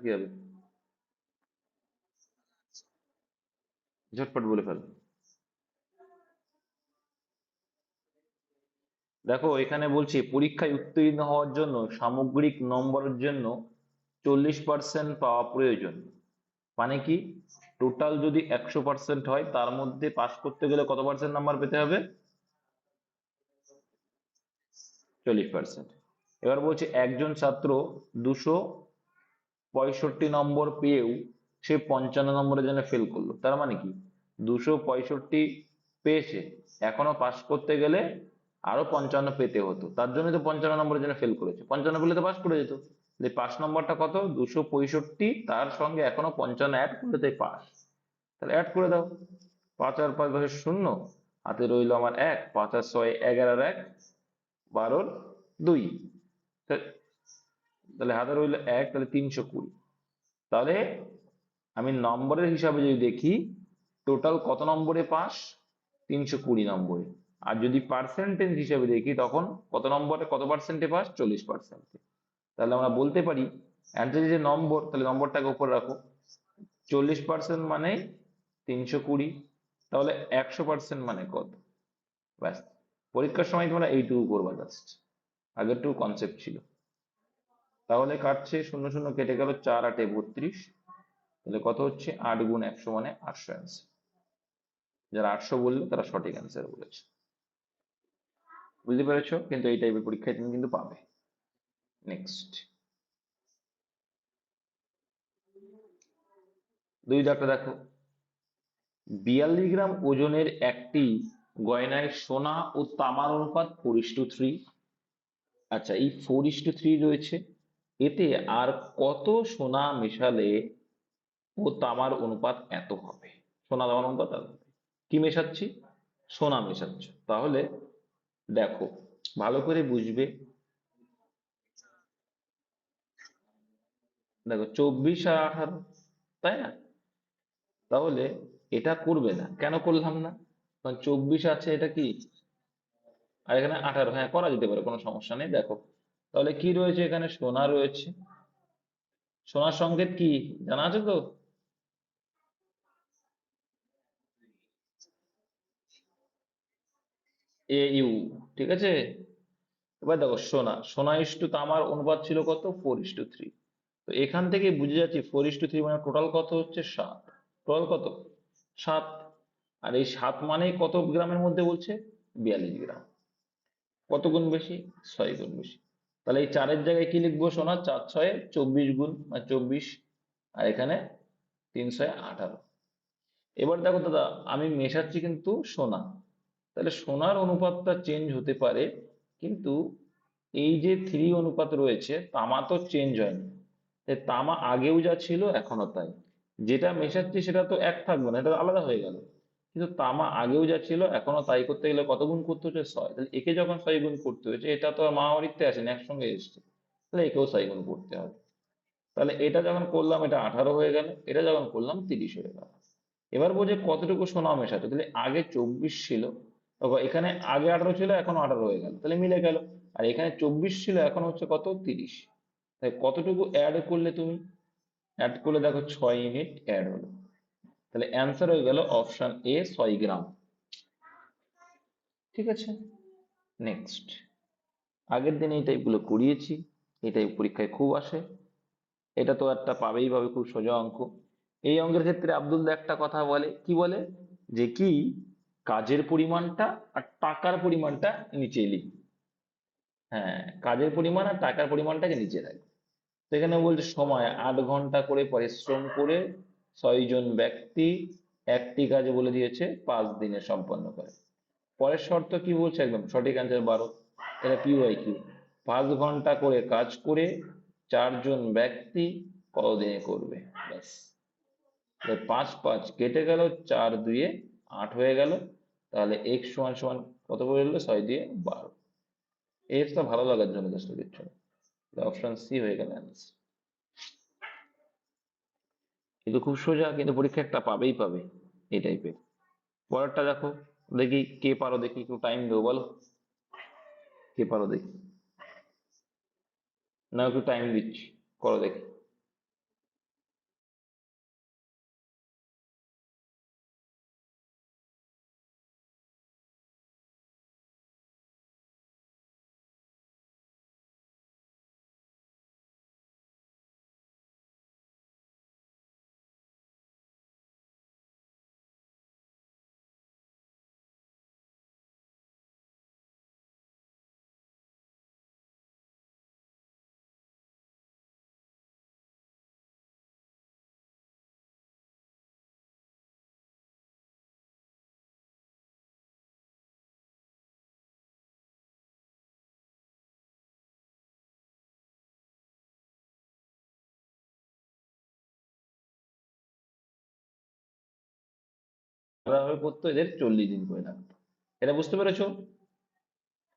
কি হবে? ঝটপট বলে ফেলো। দেখো এখানে বলছি পরীক্ষায় উত্তীর্ণ হওয়ার জন্য সামগ্রিক নম্বরের জন্য 40% পাওয়া প্রয়োজন। মানে কি, টোটাল যদি 100% হয় তার মধ্যে পাস করতে গেলে কত পার্সেন্ট নাম্বার পেতে হবে? 40%। এবার বলছে একজন ছাত্র 265 নম্বর পেয়েও সে 55 নম্বরের জন্য ফেল করলো, তার মানে কি 265 পেয়েছে, এখনো পাস করতে গেলে আরো 55 পেতে হতো, তার জন্য তো 55 নম্বরের জন্য ফেল করেছে, 55 পেলে তো পাস করে যেত। পাস নম্বরটা কত? 265, তার সঙ্গে এখনো 55 অ্যাড করলে তাই পাস। তাহলে অ্যাড করে দাও। 5 আর 5 শূন্য, হাতে রইলো আমার 1, 5 আর 6 11, আর 1 12, 2। তাহলে হাতে রইলো 1, তাহলে 320। তাহলে আমি নম্বরের হিসাবে যদি দেখি, টোটাল কত নম্বরে পাস? 320 নম্বরে। আর যদি পার্সেন্টেজ হিসাবে দেখি তখন কত নম্বরে, কত পার্সেন্টে পাস? 40%। তাহলে আমরা বলতে পারি অ্যান্সার যে নম্বর, তাহলে নম্বরটাকে উপরে রাখো। 40% মানে 320। তাহলে 100% মানে কত? ব্যাস, পরীক্ষার সময় তোমরা এইটুকু করবা জাস্ট, আগেরটুকু কনসেপ্ট ছিল। তাহলে কাটছে, শূন্য শূন্য কেটে গেল, 4 8 এ 32। তাহলে কত হচ্ছে? 8 গুণ 100 মানে 800 অ্যান্সার। যারা 800 বললো তারা সঠিক অ্যান্সার বলেছে। বুঝতে পেরেছো? কিন্তু এই টাইপের পরীক্ষায় তুমি কিন্তু পাবে। নেক্সট 2 দাগটা দেখো। 42 গ্রাম ওজনের একটি গয়নায় সোনা ও তামার অনুপাত 4:3। আচ্ছা, এই 4:3 রয়েছে, এতে আর কত সোনা মেশালে ও তামার অনুপাত এত হবে? সোনা তামার অনুপাত এত হবে। কি মেশাচ্ছি? সোনা মেশাচ্ছ। তাহলে দেখো, ভালো করে বুঝবে। দেখো 24 আর 18, তাই না? তাহলে এটা করবে না, কেন করলাম না? কারণ 24 আছে, এটা কি, আর এখানে 18, হ্যাঁ করা যেতে পারে, কোনো সমস্যা নেই। দেখো তাহলে কি রয়েছে, এখানে সোনা রয়েছে। সোনার সংকেত কি জানা আছে তো? AU, ঠিক আছে। এবার দেখো সোনা, সোনা ইস্টু তামার অনুপাত ছিল কত? 4:3। তো এখান থেকে বুঝে যাচ্ছি 4:3 মানে টোটাল কত হচ্ছে? 7। টোটাল কত? 7। আর এই 7 মানেই কত গ্রামের মধ্যে বলছে? 42 গ্রাম। কত গুণ বেশি? 6 গুণ বেশি। তাহলে এই 4-এর জায়গায় কি লিখবো? সোনা 4 6 24 গুণ, মানে 24। আর এখানে 3 6 18। এবার দেখো দাদা, আমি মেশাচ্ছি কিন্তু সোনা, তাহলে সোনার অনুপাতটা চেঞ্জ হতে পারে, কিন্তু এই যে 3 অনুপাত রয়েছে, তামা তো চেঞ্জ হয়নি। তাই তামা আগেও যা ছিল এখনো তাই। যেটা মেশাচ্ছি সেটা তো এক থাকবে না, এটা আলাদা হয়ে গেল। কিন্তু তামা আগেও যা ছিল এখনো তাই করতে গেলে কত গুণ করতে হচ্ছে? 6। তাহলে একে যখন 6 গুণ করতে হয়েছে, এটা তো আর মামাবাড়িতে আসেনি, একসঙ্গে এসছে, তাহলে একেও 6 গুণ করতে হবে। তাহলে এটা যখন করলাম এটা 18 হয়ে গেল, এটা যখন করলাম 30 হয়ে গেল। এবার বলছে কতটুকু সোনা মেশাতে, তাহলে আগে 24 ছিল, এখানে আগে 18 ছিল, এখন 18 হয়ে গেল, তাহলে মিলে গেল। আর এখানে 24 ছিল, এখন হচ্ছে কত? 30। তাই কতটুকু অ্যাড করলে তুমি? অ্যাড করলে দেখো 6 ইউনিট অ্যাড হলো। তাহলে অ্যান্সার হয়ে গেল অপশন এ, 6 গ্রাম। ঠিক আছে। নেক্সট, আগের দিন এই টাইপগুলো করিয়েছি, এই টাইপ পরীক্ষায় খুব আসে। এটা তো একটা পাবেই পাবে, খুব সোজা অঙ্ক। এই অঙ্কের ক্ষেত্রে আব্দুল দা একটা কথা বলে, কি বলে? যে কি, কাজের পরিমাণটা আর টাকার পরিমাণটা নিচে লিখি। হ্যাঁ, কাজের পরিমাণ আর টাকার পরিমাণটাকে নিচে রাখবে। তো এখানে বলছে সময় 8 ঘন্টা করে পরিশ্রম করে 6 জন ব্যক্তি একটি কাজ বলে দিয়েছে 5 দিনে সম্পন্ন করে। পরের শর্ত কি বলছে? একদম সঠিক অ্যান্সার 12। এটা PYQ। 5 ঘন্টা করে কাজ করে 4 জন ব্যক্তি কতদিনে করবে? ব্যাস। 5 5 কেটে গেল, 4 2 8 হয়ে গেল। তাহলে x সমান সমান কত করে এলো? 6 2 12। এক্সটা ভালো লাগার জন্য জাস্ট দিচ্ছ। অপশন সি হয়ে গেল অ্যান্সার। কিন্তু খুব সোজা, কিন্তু পরীক্ষা একটা পাবেই পাবে এই টাইপের। পরেরটা দেখো, দেখি কে পারো, দেখি একটু টাইম দেবো, বলো কে পারো দেখি। না একটু টাইম দিচ্ছি, করো দেখি। ভাবে পড়তো, এদের 40 দিন করে লাগতো। এটা বুঝতে পেরেছো?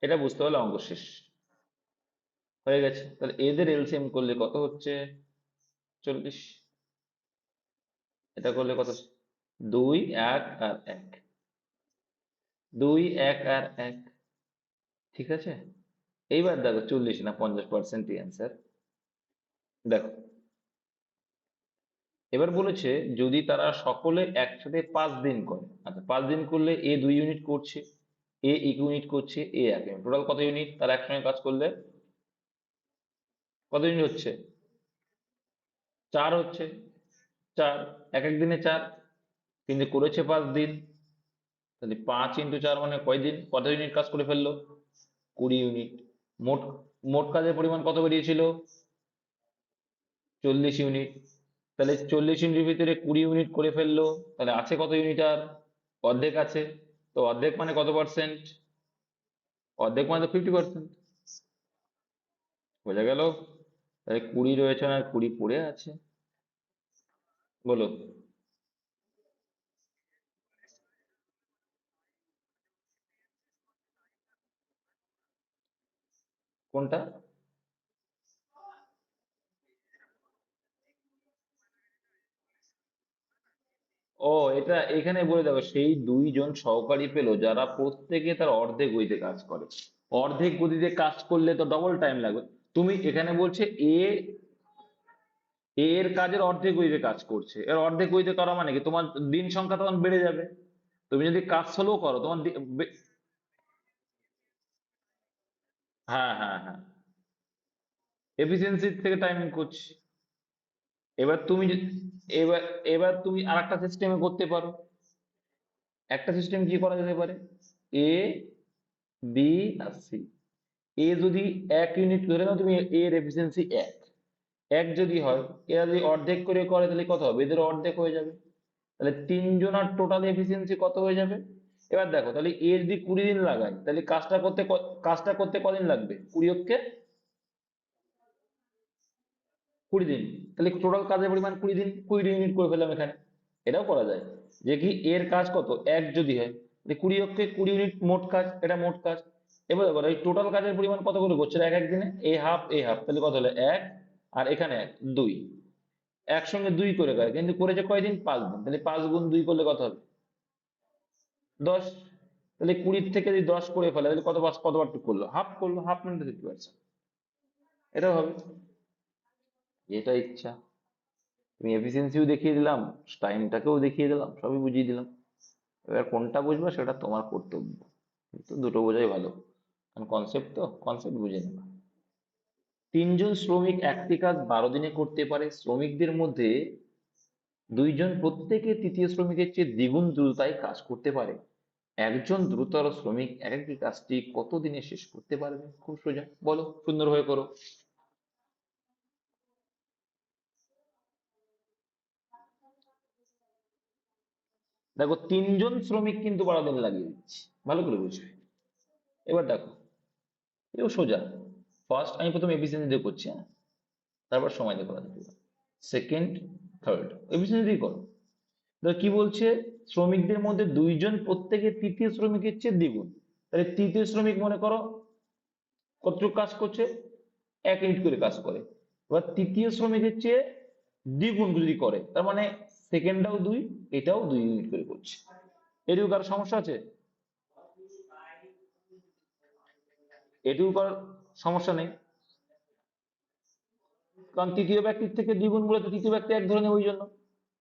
এটা বুঝতে পারলে অঙ্ক শেষ হয়ে গেছে। তাহলে এদের এলসিএম করলে কত হচ্ছে? 40। এটা করলে কত? 2, 1 আর 1, 2, 1 আর 1। ঠিক আছে, এইবার দেখো 40 না 50% অ্যান্সার। দেখো, এবার বলেছে যদি তারা সকলে একসাথে 5 দিন করে। আচ্ছা, 5 দিন করলে এ 2 ইউনিট করছে, এ 1 ইউনিট করছে, এ 1 ইউনিট, টোটাল কত ইউনিট তারা একসঙ্গে কাজ করলে? কত ইউনিট হচ্ছে? 4 হচ্ছে। 4, এক এক দিনে 4, কিন্তু করেছে 5 দিন। তাহলে 5 × 4 মানে কয় দিন, কত ইউনিট কাজ করে ফেললো? 20 ইউনিট। মোট মোট কাজের পরিমাণ কত বেরিয়েছিল? 40 ইউনিট। তাহলে 40 ইউনিটের ভিতরে 20 ইউনিট করে ফেললো, তাহলে আছে কত ইউনিট আর? অর্ধেক আছে। তো অর্ধেক মানে কত পার্সেন্ট? অর্ধেক মানে তো 50%। বোঝা গেল? তাহলে 20 রয়েছে না, 20 পড়ে আছে। বলো। কোনটা? ও, এটা এখানে বলে দেখো, সেই 2 জন সহকারী পেলো যারা প্রত্যেকে তার অর্ধেক গতিতে কাজ করে। অর্ধেক গতিতে কাজ করলে তো ডবল টাইম লাগবে। তুমি এখানে বলছে এ, এর কাজের অর্ধেক গতিতে কাজ করছে, এর অর্ধেক গতিতে করা মানে কি, তোমার দিন সংখ্যা তখন বেড়ে যাবে। তুমি যদি কাজ স্লো করো তোমার হ্যাঁ হ্যাঁ হ্যাঁ, এফিসিয়েন্সি থেকে টাইমিং করছি। এবার তুমি এবার এবার তুমি আরেকটা সিস্টেমে করতে পারো। একটা সিস্টেম কি করা যেতে পারে? এ, বি আর সি। এ যদি 1 ইউনিট ধরে নাও তুমি, এর এফিসিয়েন্সি 1, 1 যদি হয়, এরা যদি অর্ধেক করে করে তাহলে কত হবে? এদের অর্ধেক হয়ে যাবে। তাহলে 3 জনের টোটাল এফিসিয়েন্সি কত হয়ে যাবে? এবার দেখো, তাহলে এ যদি 20 দিন লাগায় তাহলে কাজটা করতে কদিন লাগবে? 20 কে 20 দিন। তাহলে টোটাল কাজের পরিমাণ 20 দিন, 20 ইউনিট করে ফেললাম এখানে। এটাও করা যায় যে কি, এর কাজ কত 1 যদি হয়, 20 কে 20 ইউনিট মোট কাজ, এটা মোট কাজ। এবার দেখো এই টোটাল কাজের পরিমাণ কত করে করছে এক এক দিনে, এ হাফ এ হাফ, তাহলে কত হলো 1, আর এখানে 1, 2, একসঙ্গে 2 করে করে, কিন্তু করেছে কয়দিন? 5 দিন। তাহলে 5 × 2 করলে কত হবে? 10। তাহলে 20 থেকে যদি 10 করে ফেলে তাহলে কতবার টুক করলো? হাফ করলো, হাফ মানে 50%। এটাও হবে। যেটা ইচ্ছা। তুমি এফিসিয়েন্সিও দেখিয়ে দিলাম, টাইমটাকেও দেখিয়ে দিলাম, সবই বুঝিয়ে দিলাম। এবার কোনটা বুঝবে সেটা তোমার কর্তব্য, কিন্তু দুটো বোঝাই ভালো, কারণ কনসেপ্ট তো, কনসেপ্ট বুঝে নেবা। 3 জন শ্রমিক একটি কাজ 12 দিনে করতে পারে। শ্রমিকদের মধ্যে 2 জন প্রত্যেকে তৃতীয় শ্রমিকের চেয়ে দ্বিগুণ দ্রুততায় কাজ করতে পারে। একজন দ্রুততর শ্রমিক একই কাজটি কত দিনে শেষ করতে পারবে? খুব সোজা, বলো, সুন্দরভাবে করো। দেখো, 3 জন শ্রমিক কিন্তু 12 দিন লাগিয়ে দিচ্ছে, ভালো করে বুঝবে। এবার দেখো, এও সোজা। ফার্স্ট আমি প্রথমে এফিসিয়েন্সি দিয়ে করছি, হ্যাঁ, তারপর সময় দিয়ে করা যাবে। সেকেন্ড, থার্ড, এফিসিয়েন্সি দিয়ে করো। দেখো কি বলছে, শ্রমিকদের মধ্যে 2 জন প্রত্যেকে তৃতীয় শ্রমিকের চেয়ে দ্বিগুণ। তাহলে তৃতীয় শ্রমিক মনে করো কতটুকু কাজ করছে? 1 ইউনিট করে কাজ করে। এবার তৃতীয় শ্রমিকের চেয়ে দ্বিগুণ যদি করে, তার মানে সেকেন্ডটাও 2, এটাও 2 ইউনিট করে করছে। এটুকু কারো সমস্যা আছে? এটুকু করার সমস্যা নেই, কারণ তৃতীয় ব্যক্তির থেকে দ্বিগুণ বলে তো তৃতীয় ব্যক্তি 1 ধরে নেবে ওই জন্য।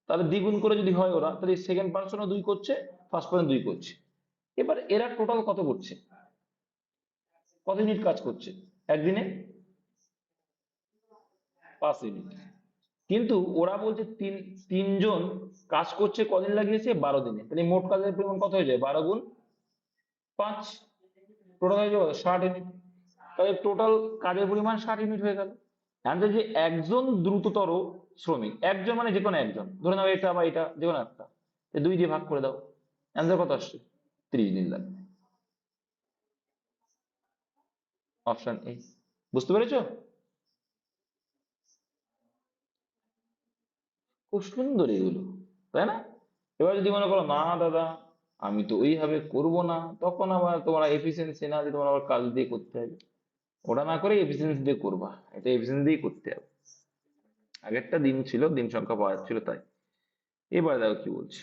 তাহলে দ্বিগুণ করে যদি হয় ওরা, তাহলে সেকেন্ড পার্সনও 2 করছে, ফার্স্ট পার্সন 2 করছে। এবার এরা টোটাল কত করছে, কত ইউনিট কাজ করছে একদিনে? 5 ইউনিট। কিন্তু ওরা বলছে 3 জন কাজ করছে কদিন লাগিয়েছে? 12 দিনে। তাহলে মোট কাজের পরিমাণ কত হয়ে যায়? 12 × 5, টোটাল হয়ে যাবে 60 ইউনিট। তাহলে টোটাল কাজের পরিমাণ 60 ইউনিট হয়ে গেল। এখন যে একজন দ্রুততর শ্রমিক, একজন মানে যে কোনো একজন, ধরে নাও এটা বা এটা যে কোনো একটা, 2 দিয়ে ভাগ করে দাও, অ্যান্সার কত আসছে? 30 দিন লাগবে। Option A. বুঝতে পেরেছো? খুব সুন্দর এগুলো, তাই না? এবার যদি মনে করো না দাদা আমি তো ওইভাবে করব না, তখন আবার তোমার এফিসিয়েন্সি না দিয়ে তোমার আবার কাজ দিয়ে করতে হবে। ওটা না করে এফিসিয়েন্সি দিয়ে করবা, এটা এফিসিয়েন্সি দিয়েই করতে হবে। আগেরটা দিন ছিল, দিন সংখ্যা পাওয়া যাচ্ছিল তাই। এবার দেখো কি বলছি।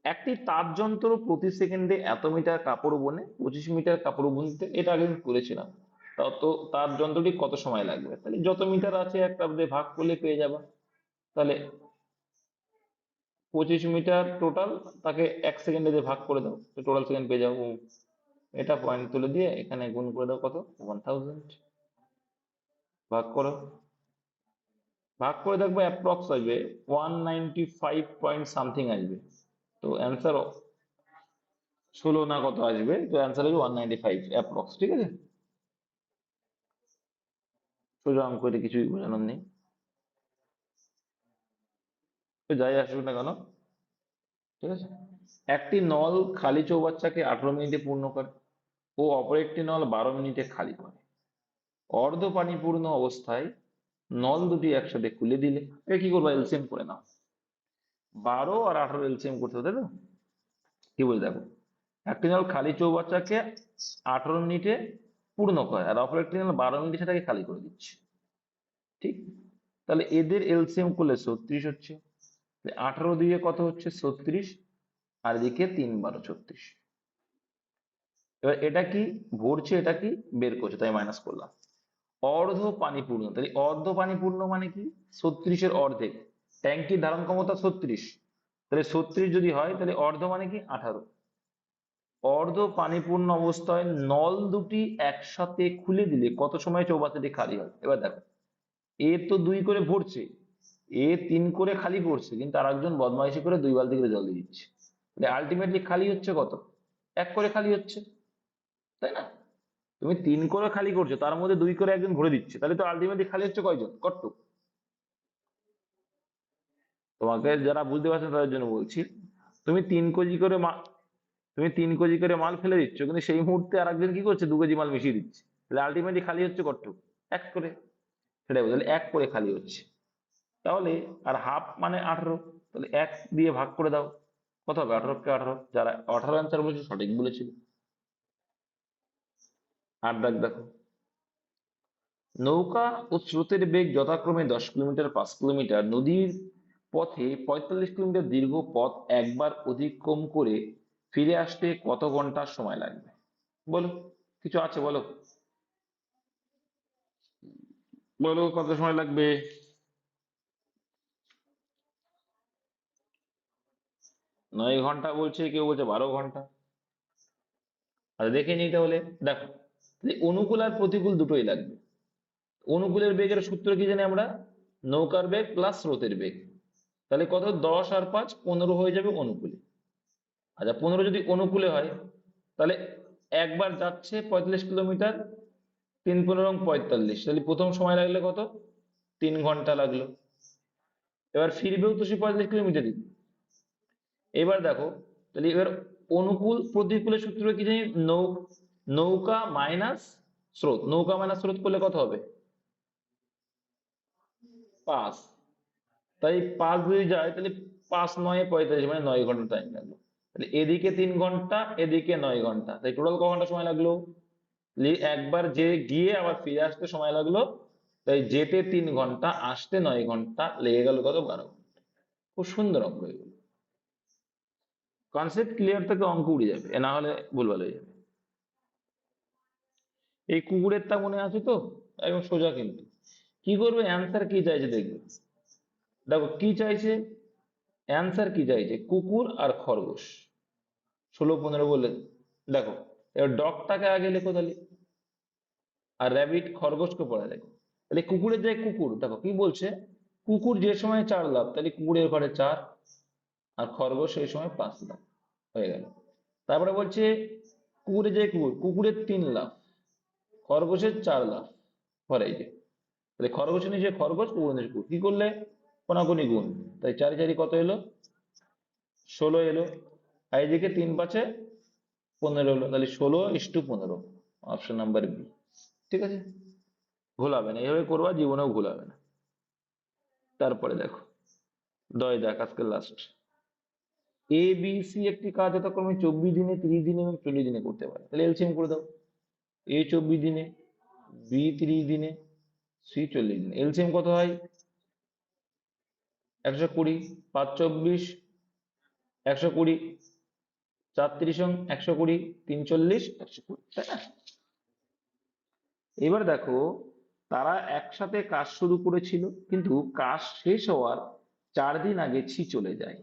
একটি তাপযন্ত্র প্রতি সেকেন্ডে এত মিটার কাপড় বোনে, 25 মিটার কাপড় বুনতে, এটা আগে আমি করেছিলাম। তাও তো তাপযন্ত্রটি কত সময় লাগবে, তাহলে যত মিটার আছে একটা দিয়ে ভাগ করলে পেয়ে যাবা। তাহলে 25 মিটার টোটাল, তাকে 1 সেকেন্ডে দিয়ে ভাগ করে দাও, টোটাল সেকেন্ড পেয়ে যাবো। এটা পয়েন্ট তুলে দিয়ে এখানে গুণ করে দাও, কত, 1000। ভাগ করো, ভাগ করে দেখবো অ্যাপ্রক্স আসবে 195 পয়েন্ট সামথিং আসবে। তো অ্যান্সার 16 না কত আসবে, তো অ্যান্সার আসবে 195 অ্যাপ্রক্স, ঠিক আছে। সোজা অঙ্ক, এটা কিছুই বোঝানোর নেই। তো যাই আসুক না কেন, ঠিক আছে। একটি নল খালি চৌবাচ্চাকে 18 মিনিটে পূর্ণ করে ও অপর একটি নল 12 মিনিটে খালি করে। অর্ধ পানিপূর্ণ অবস্থায় নল দুটি একসাথে খুলে দিলে, এ কি করবো, এলসিএম করে নাও। 12 আর 18 এলসিএম করতে হবে, তাই তো। কি বলে দেখো, একটি নল খালি চৌবাচ্চাকে 18 মিনিটে পূর্ণ করে আর অপর একটি নল 12 মিনিটে সেটাকে খালি করে দিচ্ছে, ঠিক। তাহলে এদের এলসিএম করলে 36 হচ্ছে। 18 দিয়ে কত হচ্ছে, 36। আর এদিকে 3 × 12 = 36। এবার এটা কি ভরছে, এটা কি বের করছে, তাই মাইনাস করলাম। অর্ধ পানিপূর্ণ, তাহলে অর্ধ পানিপূর্ণ মানে কি, 36-এর অর্ধেক। ট্যাঙ্কির ধারণ ক্ষমতা 36, তাহলে 36 যদি হয় তাহলে অর্ধ মানে কি 18। অর্ধ পানিপূর্ণ অবস্থায় নল দুটি একসাথে খুলে দিলে কত সময় চৌবাচ্চাটি খালি হয়। এবার দেখো, এ তো 2 করে ভরছে, এ 3 করে খালি করছে, কিন্তু আর একজন বদমাইশি করে 2 বালতি করে জল দিয়ে দিচ্ছে। তাহলে আলটিমেটলি খালি হচ্ছে কত, 1 করে খালি হচ্ছে, তাই না। তুমি 3 করে খালি করছো, তার মধ্যে 2 করে একজন ভরে দিচ্ছে, তাহলে তো আলটিমেটলি খালি হচ্ছে কয়জন, কতটুক। তোমাকে যারা বুঝতে পারছেন তাদের জন্য বলছি, তুমি 3 কেজি করে তুমি 3 কেজি করে মাল ফেলে দিচ্ছ, কিন্তু সেই মুহূর্তে আর একজন কি করছে, 2 কেজি মাল মিশিয়ে দিচ্ছে, তাহলে আলটিমেটলি খালি হচ্ছে কতটুক, 1 করে। সেটাই বলতে, তাহলে 1 করে খালি হচ্ছে। তাহলে আর হাফ মানে 18, তাহলে 1 দিয়ে ভাগ করে দাও, কত হবে, 18 × 18। যারা 18 অ্যান্সার বলেছে সঠিক বলেছিল। আর দেখো, নৌকা ও স্রোতের বেগ যথাক্রমে 10 কিলোমিটার, 5 কিলোমিটার। নদীর পথে 45 কিলোমিটার দীর্ঘ পথ একবার অতিক্রম করে ফিরে আসতে কত ঘন্টা সময় লাগবে, বলো। কিছু আছে বলো, বলো কত সময় লাগবে। 9 ঘন্টা বলছে, কেউ বলছে 12 ঘন্টা। আচ্ছা দেখে নিই তাহলে। দেখো, তাহলে অনুকূল আর প্রতিকূল দুটোই লাগবে। অনুকূলের বেগের সূত্র কি জানি আমরা, নৌকার বেগ প্লাস স্রোতের বেগ। তাহলে কত, 10 আর 5 15 হয়ে যাবে অনুকূলে। আচ্ছা 15 যদি অনুকূলে হয়, তাহলে একবার যাচ্ছে 45 কিলোমিটার, 3 × 15 = 45, তাহলে প্রথম সময় লাগলে কত, 3 ঘন্টা লাগলো। এবার ফিরবেও তো সে 45 কিলোমিটারই। এবার দেখো, তাহলে এবার অনুকূল প্রতিকূলের সূত্র কি জানি, নৌকা মাইনাস স্রোত, নৌকা মাইনাস স্রোত করলে কত হবে, 5। তাই 5 যদি যায়, তাহলে 5 × 9 = 45, মানে 9 ঘন্টা টাইম লাগলো। তাহলে এদিকে 3 ঘন্টা, এদিকে 9 ঘন্টা, তাই টোটাল ক ঘন্টা সময় লাগলো। একবার যে গিয়ে আবার ফিরে আসতে সময় লাগলো, তাই যেতে 3 ঘন্টা, আসতে 9 ঘন্টা, লেগে গেল কত, 12 ঘন্টা। খুব সুন্দর অঙ্ক এগুলো। কনসেপ্ট ক্লিয়ার থেকে অঙ্ক উড়ে যাবে, এ না হলে ভুলভাল হয়ে যাবে। এই কুকুরেরটা মনে আছে তো, একদম সোজা কিন্তু। কি করবে, অ্যান্সার কি চাইছে দেখবে। দেখো কি চাইছে, অ্যান্সার কি চাইছে, কুকুর আর খরগোশ। 16 15 বলে, দেখো এবার ডগটাকে আগে লেখো তাহলে, আর র্যাবিট খরগোশকে পরে দেখো। তাহলে কুকুরের জায়গায় কুকুর, দেখো কি বলছে, কুকুর যে সময় 4 লাফ, তাহলে কুকুরের ঘরে 4, আর খরগোশ সেই সময় 5 লাফ, হয়ে গেল। তারপরে বলছে কুকুরের জায়গায় কুকুর, কুকুরের 3 লাফ, খরগোশের 4 লাফ, ঘরে এই যে। তাহলে খরগোশের নিচে খরগোশ, কুকুরের নিচে কুকুর, কি করলে কোনাকুনি গুণ, তাই 4 × 4 কত এলো, 16 এলো। আর এদিকে 3 × 5 = 15 এলো, তাহলে 16:15, অপশন নাম্বার বি, ঠিক আছে। ভুল হবে না, এইভাবে করবা, জীবনেও ভুল হবে না। তারপরে দেখো, দয় দেখ আজকে লাস্ট। এ বি সি একটি কাজ যথাক্রমে 24 দিনে, 30 দিনে এবং 40 দিনে করতে পারে, তাহলে এলসিএম করে দাও। এ 24 দিনে, বি 30 দিনে, সি 40 দিনে, এলসিএম কত হয়? 120, 5 24, 120, 4 ত্রিশং, 120, 3 40, 120, তাই না? এবার দেখো, তারা একসাথে কাজ শুরু করেছিল, কিন্তু কাজ শেষ হওয়ার 4 দিন আগে ছি চলে যায়।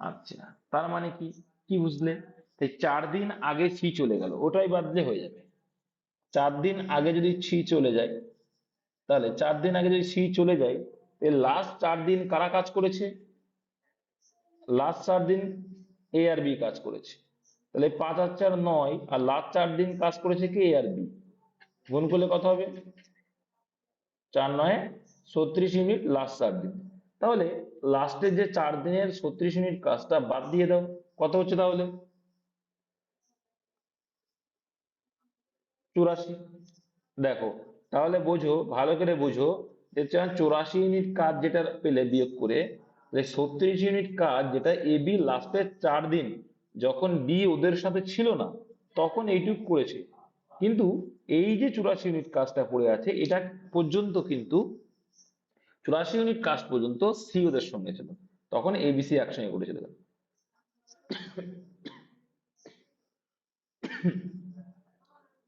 আচ্ছা, তার মানে কি? কি বুঝলে? তাই 4 দিন আগে ছি চলে গেল, ওটাই বাদ দিয়ে হয়ে যাবে। 4 দিন আগে যদি ছি চলে যায়, তাহলে 4 দিন আগে যদি ছি চলে যায়, তাহলে লাস্ট 4 দিন কারা কাজ করেছে? লাস্ট 4 দিন এ আর বি কাজ করেছে। তাহলে 5 আর 4 9, আর লাস্ট 4 দিন কাজ করেছে কি? এ আর বি। গুণ করলে কত হবে? 4 9 36 ইউনিট লাস্ট 4 দিন। তাহলে লাস্টের যে 4 দিনের 36 ইউনিট কাজটা বাদ দিয়ে দাও, কত হচ্ছে তাহলে? 84। দেখো, তাহলে বোঝো, ভালো করে বোঝো, যে 84 ইউনিট কাজ যেটা পেলে বিয়োগ করে, 36 ইউনিট কাজ যেটা এ বি লাস্টের 4 দিন, যখন বি ওদের সাথে ছিল না, তখন এইটুক করেছে। কিন্তু এই যে 84 ইউনিট কাজটা পড়ে আছে, এটা পর্যন্ত কিন্তু 84 ইউনিট কাজ পর্যন্ত সি ওদের সঙ্গে ছিল, তখন এবিসি একসঙ্গে করেছিল।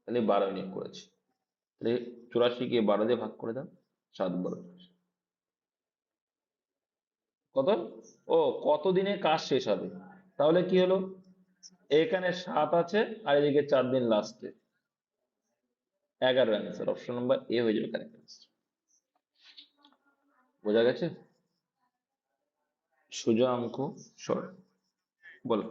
তাহলে 12 ইউনিট করেছে। তাহলে 84 কে 12 দিয়ে ভাগ করে দাও, 7 12। কত? ও, কত দিনে কাজ শেষ হবে? তাহলে কি হলো, এখানে 7 আছে, আর এদিকে 4 দিন লাস্টে, 11 অ্যান্সার, অপশন নাম্বার এ হয়ে যাবে কারেক্ট অ্যান্সার। বোঝা গেছে? সোজা অঙ্ক সরল। বলো।